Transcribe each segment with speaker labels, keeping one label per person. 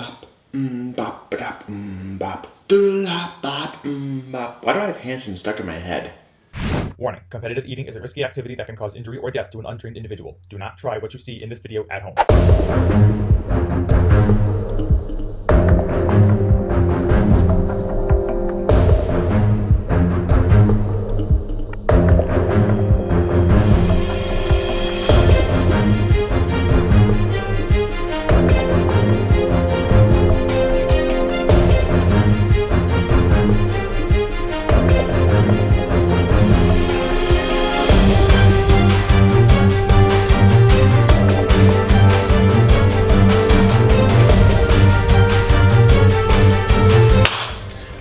Speaker 1: bop, bop, ba-dop, bop, doo-la, bop, bop. Why do I have Hanson stuck in my head?
Speaker 2: Warning, competitive eating is a risky activity that can cause injury or death to an untrained individual. Do not try what you see in this video at home.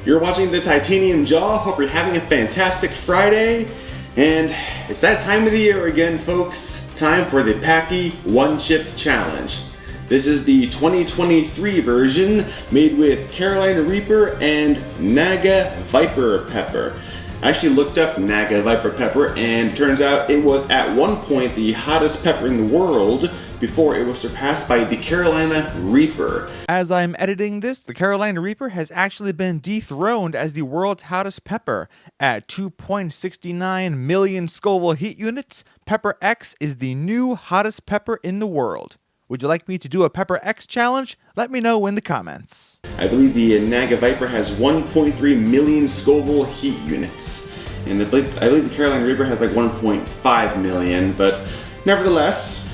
Speaker 1: You're watching the Titanium Jaw. Hope you're having a fantastic Friday. And it's that time of the year again, folks. Time for the Paqui One Chip Challenge. This is the 2023 version made with Carolina Reaper and Naga Viper Pepper. I actually looked up Naga Viper Pepper, and it turns out it was at one point the hottest pepper in the world before it was surpassed by the Carolina Reaper.
Speaker 3: As I'm editing this, the Carolina Reaper has actually been dethroned as the world's hottest pepper. At 2.69 million Scoville heat units, Pepper X is the new hottest pepper in the world. Would you like me to do a Pepper X challenge? Let me know in the comments.
Speaker 1: I believe the Naga Viper has 1.3 million Scoville heat units. And I believe the Carolina Reaper has like 1.5 million, but nevertheless,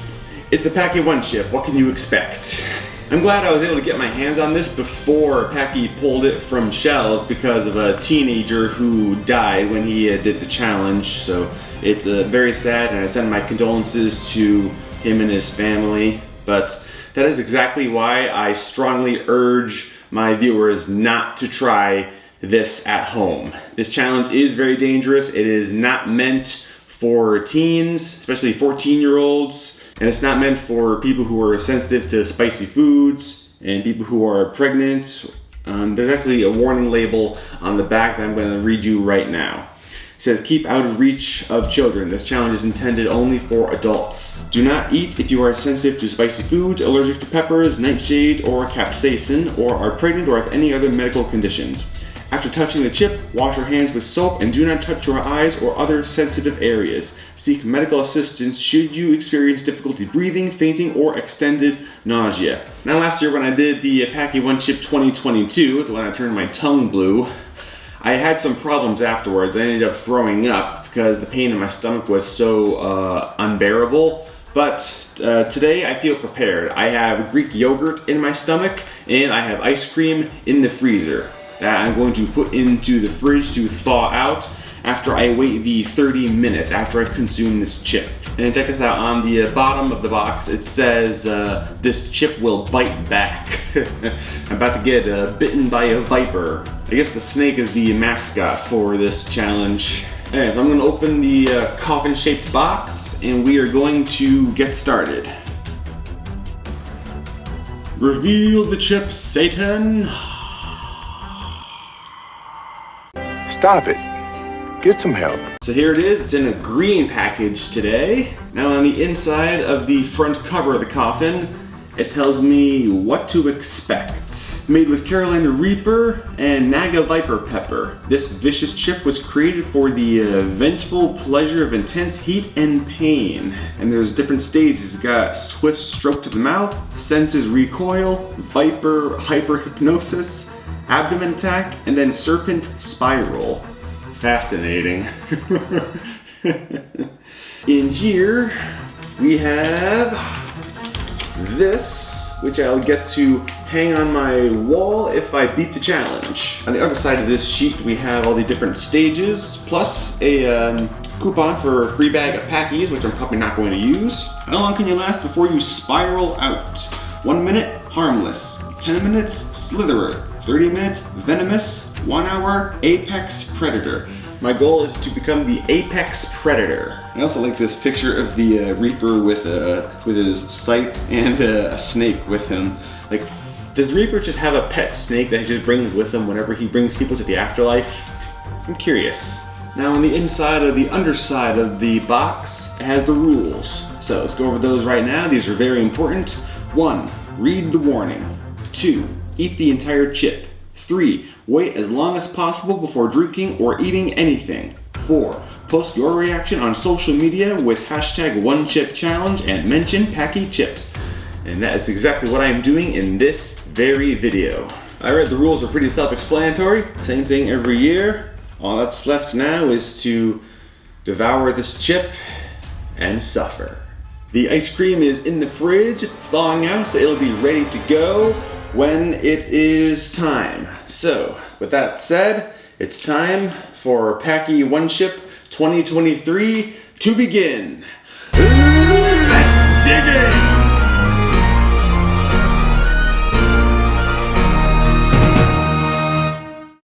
Speaker 1: it's the Paqui One Chip. What can you expect? I'm glad I was able to get my hands on this before Paqui pulled it from shelves because of a teenager who died when he did the challenge. So it's very sad, and I send my condolences to him and his family. But that is exactly why I strongly urge my viewers not to try this at home. This challenge is very dangerous. It is not meant for teens, especially 14-year-olds. And it's not meant for people who are sensitive to spicy foods and people who are pregnant. There's actually a warning label on the back that I'm going to read you right now. It says, keep out of reach of children. This challenge is intended only for adults. Do not eat if you are sensitive to spicy foods, allergic to peppers, nightshades, or capsaicin, or are pregnant or have any other medical conditions. After touching the chip, wash your hands with soap and do not touch your eyes or other sensitive areas. Seek medical assistance should you experience difficulty breathing, fainting, or extended nausea. Now last year when I did the Paqui One Chip 2022, when I turned my tongue blue, I had some problems afterwards. I ended up throwing up because the pain in my stomach was so unbearable. But today I feel prepared. I have Greek yogurt in my stomach and I have ice cream in the freezer that I'm going to put into the fridge to thaw out after I wait the 30 minutes after I consume this chip. And check this out, on the bottom of the box it says this chip will bite back. I'm about to get bitten by a viper. I guess the snake is the mascot for this challenge. Anyway, so I'm going to open the coffin-shaped box and we are going to get started. Reveal the chip, Satan.
Speaker 4: Stop it. Get some help.
Speaker 1: So here it is. It's in a green package today. Now on the inside of the front cover of the coffin, it tells me what to expect. Made with Carolina Reaper and Naga Viper Pepper. This vicious chip was created for the vengeful pleasure of intense heat and pain. And there's different stages. It's got swift stroke to the mouth, senses recoil, viper hyperhypnosis, abdomen attack, and then serpent spiral. Fascinating. In here we have this, which I'll get to hang on my wall if I beat the challenge. On the other side of this sheet we have all the different stages, plus a coupon for a free bag of Paqui, which I'm probably not going to use. How long can you last before you spiral out? 1 minute, harmless. 10 minutes, slitherer. 30 minutes, venomous. 1 hour, apex predator. My goal is to become the apex predator. I also like this picture of the Reaper with his scythe and a snake with him. Like, does the Reaper just have a pet snake that he just brings with him whenever he brings people to the afterlife? I'm curious. Now on the inside of the underside of the box, it has the rules. So let's go over those right now. These are very important. 1, read the warning. 2. Eat the entire chip. 3. Wait as long as possible before drinking or eating anything. 4. Post your reaction on social media with hashtag #OneChipChallenge and mention Paqui chips. And that is exactly what I am doing in this very video. I read the rules are pretty self-explanatory. Same thing every year. All that's left now is to devour this chip and suffer. The ice cream is in the fridge, thawing out, so it'll be ready to go when it is time. So, with that said, it's time for Paqui One Chip 2023 to begin. Let's dig in!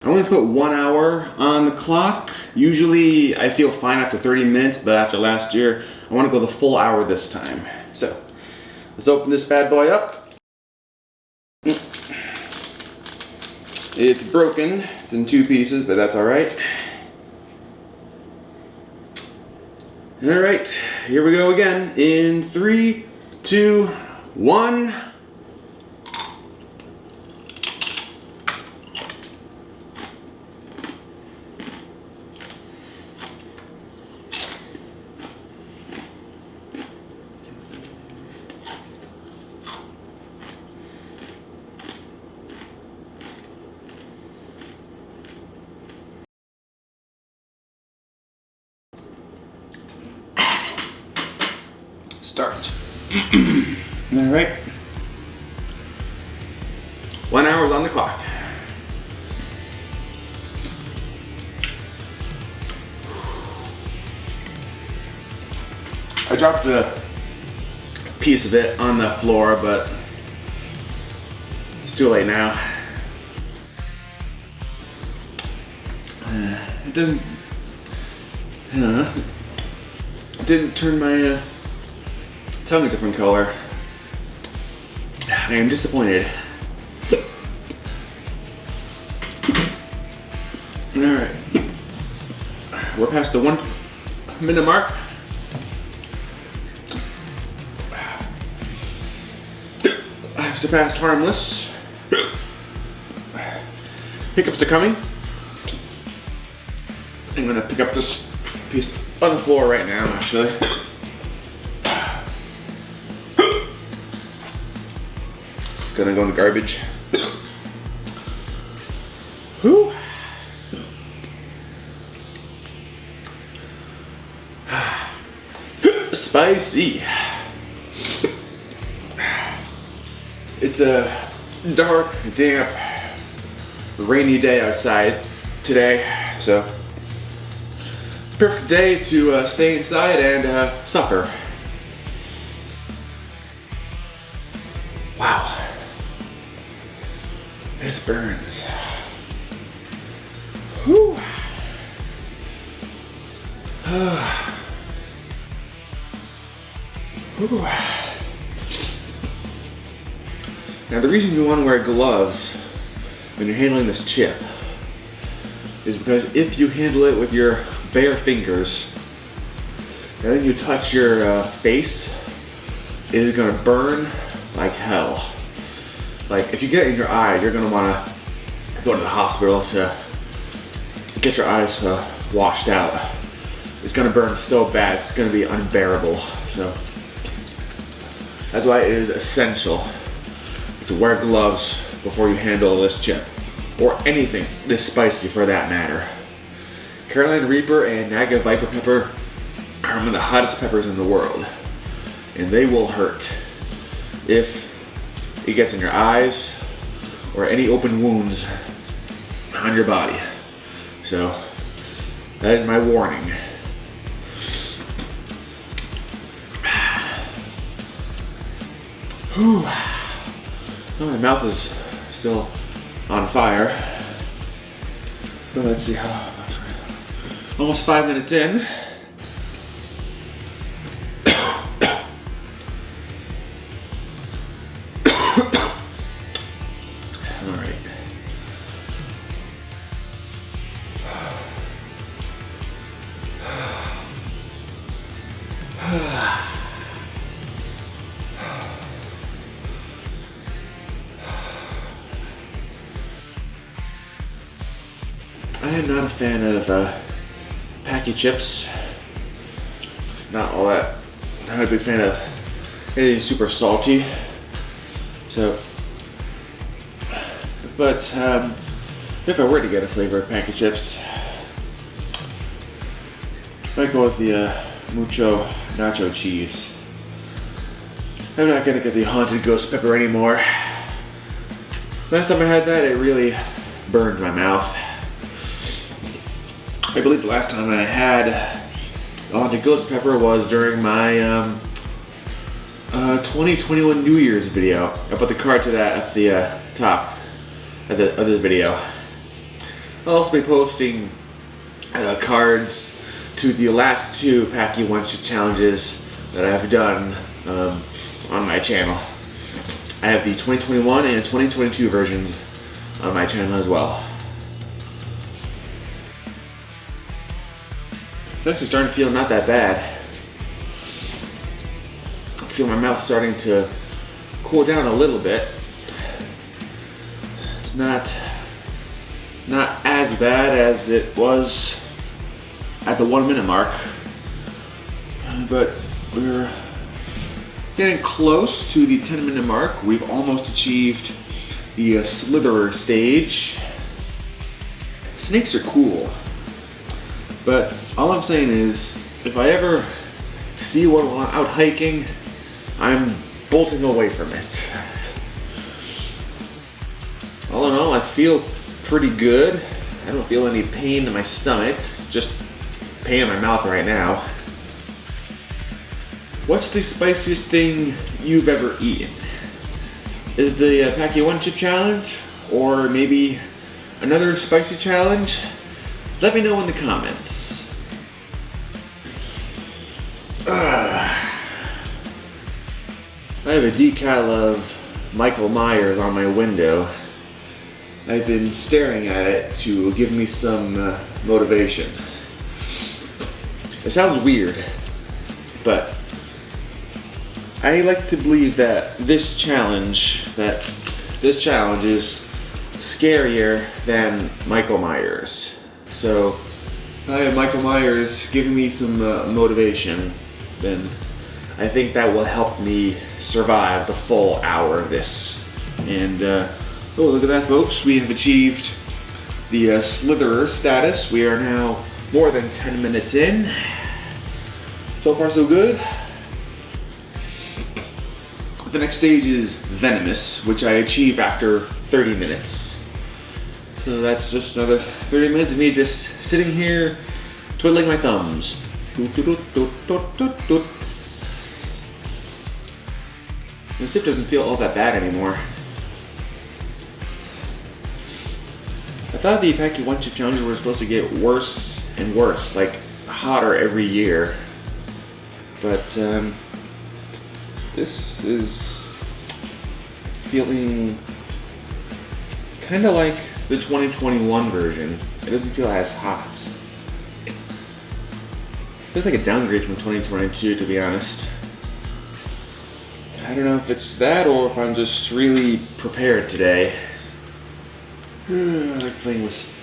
Speaker 1: I'm going to put 1 hour on the clock. Usually I feel fine after 30 minutes, but after last year, I want to go the full hour this time. So, let's open this bad boy up. It's broken. It's in 2 pieces, but that's alright. Alright, here we go again. In 3, 2, 1. Start. Alright. 1 hour's on the clock. I dropped a piece of it on the floor, but it's too late now. It doesn't. It didn't turn my tongue a different color. I am disappointed. Alright. We're past the 1 minute mark. I've surpassed harmless. Hiccups are coming. I'm gonna pick up this piece on the floor right now, actually. Gonna go in the garbage. Whew. Spicy. It's a dark, damp, rainy day outside today, so perfect day to stay inside and suffer. Wow. It burns. Whew. Whew. Now the reason you want to wear gloves when you're handling this chip is because if you handle it with your bare fingers and then you touch your face, it is going to burn like hell. Like, if you get it in your eye, you're gonna wanna go to the hospital to get your eyes washed out. It's gonna burn so bad, it's gonna be unbearable. So, that's why it is essential to wear gloves before you handle this chip. Or anything this spicy for that matter. Carolina Reaper and Naga Viper Pepper are one of the hottest peppers in the world. And they will hurt if it gets in your eyes or any open wounds on your body. So that is my warning. Whew. Oh, my mouth is still on fire. But let's see how. Almost 5 minutes in. I am not a fan of Paqui chips. Not a big fan of anything super salty. So, but if I were to get a flavor of Paqui chips, I might go with the mucho nacho cheese. I'm not gonna get the haunted ghost pepper anymore. Last time I had that, it really burned my mouth. I believe the last time I had haunted ghost pepper was during my 2021 New Year's video. I'll put the card to that at the top of this video. I'll also be posting cards to the last two Paqui One-Chip challenges that I've done on my channel. I have the 2021 and 2022 versions on my channel as well. It's actually starting to feel not that bad. I feel my mouth starting to cool down a little bit. It's not as bad as it was at the 1 minute mark, but we're getting close to the 10-minute mark. We've almost achieved the slitherer stage. Snakes are cool, but all I'm saying is, if I ever see one while out hiking, I'm bolting away from it. All in all, I feel pretty good. I don't feel any pain in my stomach, just pain in my mouth right now. What's the spiciest thing you've ever eaten? Is it the Paqui One-Chip challenge? Or maybe another spicy challenge? Let me know in the comments. I have a decal of Michael Myers on my window. I've been staring at it to give me some motivation. It sounds weird, but I like to believe that this challenge is scarier than Michael Myers. So, if I have Michael Myers giving me some motivation, then I think that will help me survive the full hour of this. And, oh, look at that, folks. We have achieved the slitherer status. We are now more than 10 minutes in. So far, so good. The next stage is venomous, which I achieve after 30 minutes. So that's just another 30 minutes of me just sitting here twiddling my thumbs. The sip doesn't feel all that bad anymore. I thought the Paqui One-Chip challenges were supposed to get worse and worse, like hotter every year. But this is feeling kind of like the 2021 version. It doesn't feel as hot. It feels like a downgrade from 2022, to be honest. I don't know if it's that or if I'm just really prepared today. I like playing with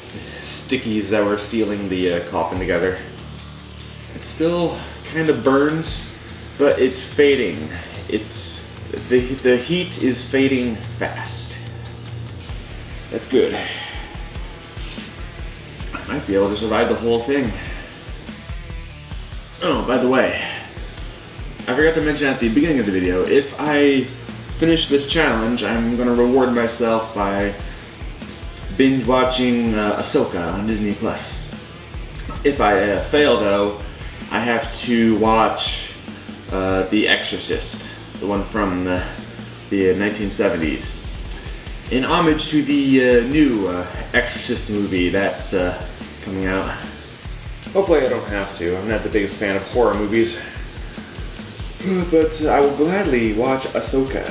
Speaker 1: stickies that were sealing the coffin together. It still kind of burns, but it's fading. The heat is fading fast. That's good. I might be able to survive the whole thing. Oh, by the way, I forgot to mention at the beginning of the video, if I finish this challenge, I'm gonna reward myself by binge watching Ahsoka on Disney+. If I fail though, I have to watch The Exorcist, the one from the 1970s. In homage to the new Exorcist movie that's coming out. Hopefully I don't have to. I'm not the biggest fan of horror movies. But I will gladly watch Ahsoka.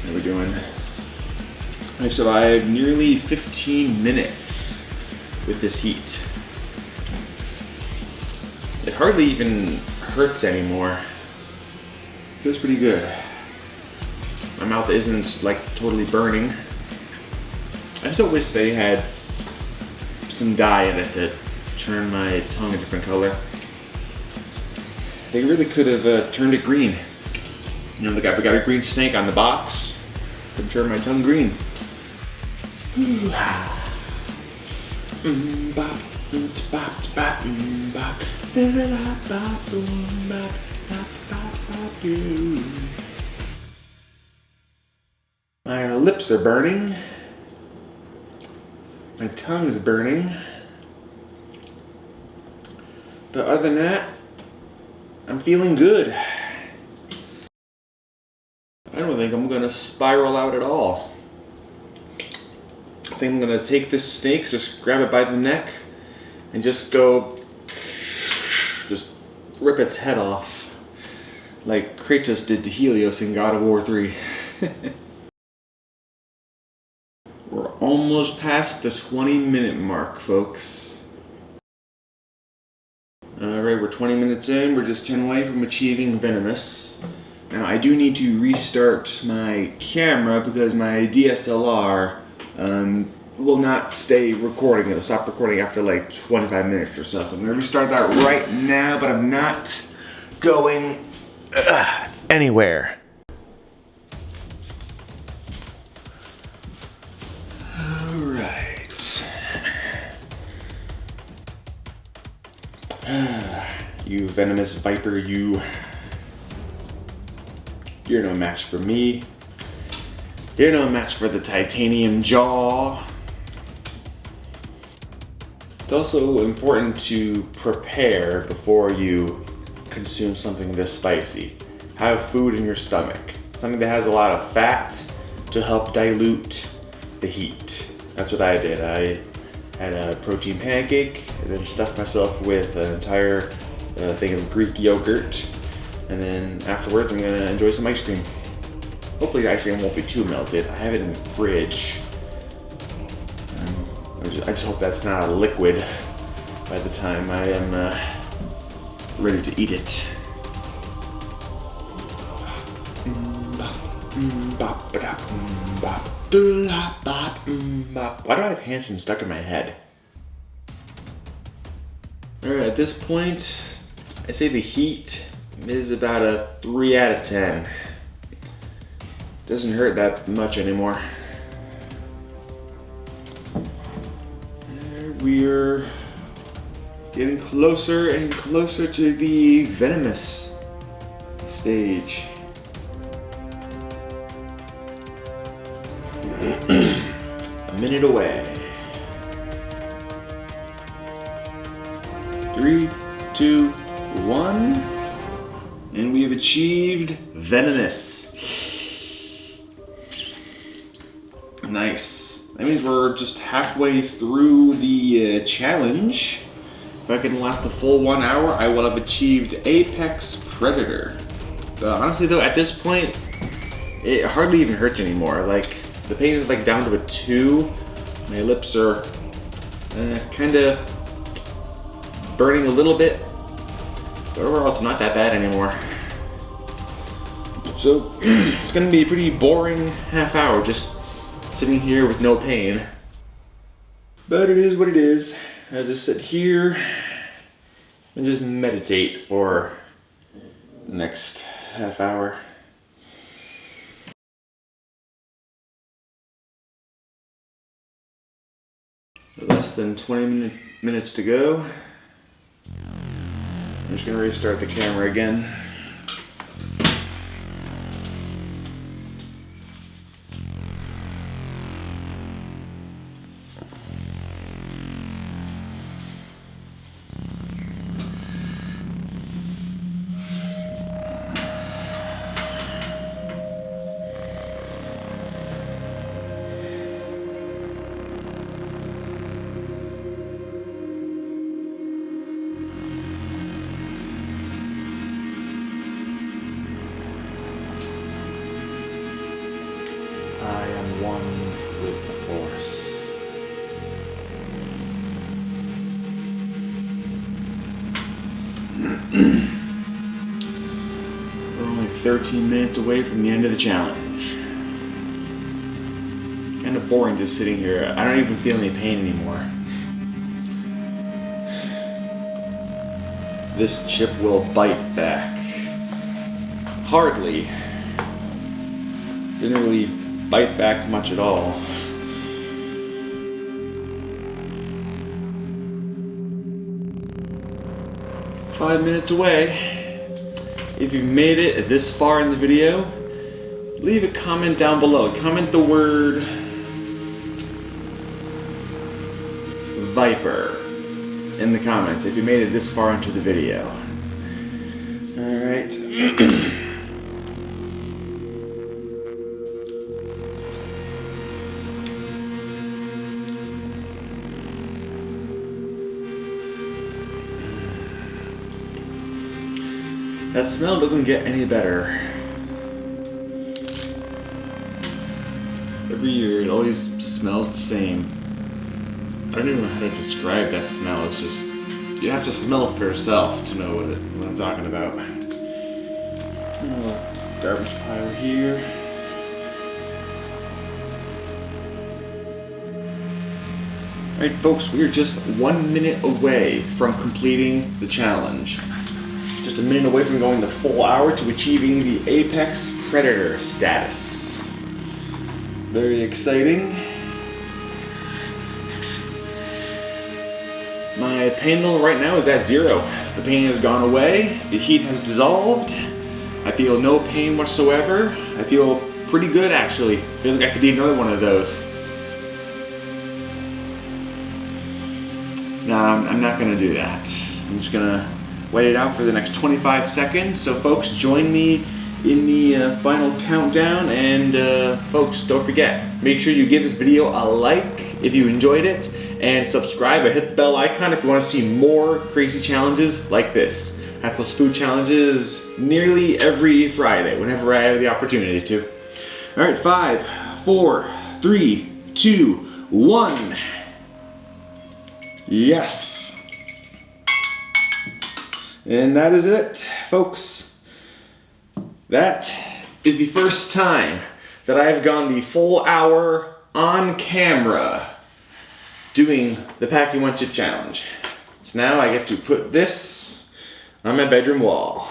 Speaker 1: How are we doing? I've survived nearly 15 minutes with this heat. It hardly even hurts anymore. Feels pretty good. My mouth isn't like totally burning. I still wish they had some dye in it to turn my tongue a different color. They really could have turned it green. You know, we got a green snake on the box. Could turn my tongue green. My lips are burning. My tongue is burning. But other than that, I'm feeling good. I don't think I'm gonna spiral out at all. I think I'm gonna take this snake, just grab it by the neck, and just go, just rip its head off, like Kratos did to Helios in God of War 3. We're almost past the 20-minute mark, folks. Alright, we're 20 minutes in. We're just 10 away from achieving Venomous. Now, I do need to restart my camera because my DSLR will not stay recording. It'll stop recording after like 25 minutes or so. So I'm going to restart that right now, but I'm not going anywhere. Alright. You venomous viper, you're no match for me. You're no match for the titanium jaw. It's also important to prepare before you consume something this spicy. Have food in your stomach. Something that has a lot of fat to help dilute the heat. That's what I did. I had a protein pancake and then stuffed myself with an entire thing of Greek yogurt. And then afterwards, I'm gonna enjoy some ice cream. Hopefully the ice cream won't be too melted. I have it in the fridge. I just hope that's not a liquid by the time I am ready to eat it. Why do I have Hanson stuck in my head? Alright, at this point, I say the heat is about a 3 out of 10. Doesn't hurt that much anymore. And we're getting closer and closer to the venomous stage. A minute away. 3, 2, 1. And we have achieved Venomous. Nice. That means we're just halfway through the challenge. If I can last a full 1 hour, I will have achieved Apex Predator. Honestly though, at this point, it hardly even hurts anymore. Like, the pain is like down to a 2. My lips are kinda burning a little bit. But overall, it's not that bad anymore. So, it's gonna be a pretty boring half hour just sitting here with no pain. But it is what it is. I just sit here and just meditate for the next half hour. Less than 20 minutes to go. I'm just gonna restart the camera again. I am one with the Force. We're only 13 minutes away from the end of the challenge. Kind of boring just sitting here. I don't even feel any pain anymore. This chip will bite back. Hardly. Didn't really bite back much at all. Five minutes away. If you've made it this far in the video, leave a comment down below. Comment the word Viper in the comments if you made it this far into the video. Alright. That smell doesn't get any better. Every year it always smells the same. I don't even know how to describe that smell. It's just, you have to smell it for yourself to know what I'm talking about. A little garbage pile here. Alright folks, we are just 1 minute away from completing the challenge. Just a minute away from going the full hour to achieving the Apex Predator status. Very exciting. My pain level right now is at 0. The pain has gone away, the heat has dissolved, I feel no pain whatsoever. I feel pretty good actually. I feel like I could eat another one of those. No, I'm not gonna do that. I'm just gonna wait it out for the next 25 seconds. So folks, join me in the final countdown, and folks, don't forget, make sure you give this video a like if you enjoyed it, and subscribe and hit the bell icon if you want to see more crazy challenges like this. I post food challenges nearly every Friday whenever I have the opportunity to. Alright, 5, 4, 3, 2, 1. Yes! And that is it, folks. That is the first time that I have gone the full hour on camera doing the Paqui One Chip Challenge. So now I get to put this on my bedroom wall.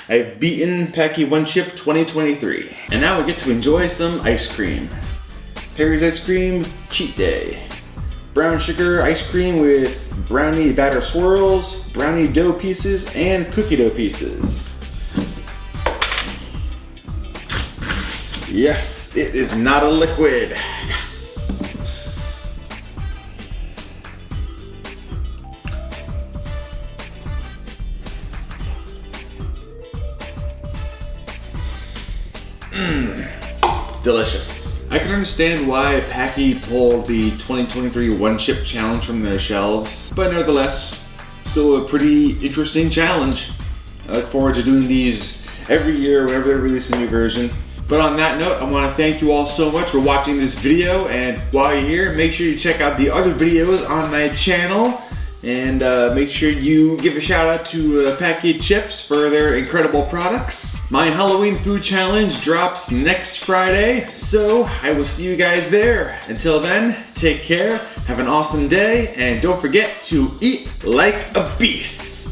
Speaker 1: I've beaten Paqui One Chip 2023. And now I get to enjoy some ice cream. Perry's Ice Cream Cheat Day. Brown sugar ice cream with brownie batter swirls, brownie dough pieces, and cookie dough pieces. Yes, it is not a liquid. Yes. Delicious. I can understand why Paqui pulled the 2023 One Chip Challenge from their shelves, but nevertheless, still a pretty interesting challenge. I look forward to doing these every year whenever they release a new version. But on that note, I want to thank you all so much for watching this video, and while you're here, make sure you check out the other videos on my channel, and make sure you give a shout out to Paqui Chips for their incredible products. My Halloween food challenge drops next Friday, so I will see you guys there. Until then, take care, have an awesome day, and don't forget to eat like a beast.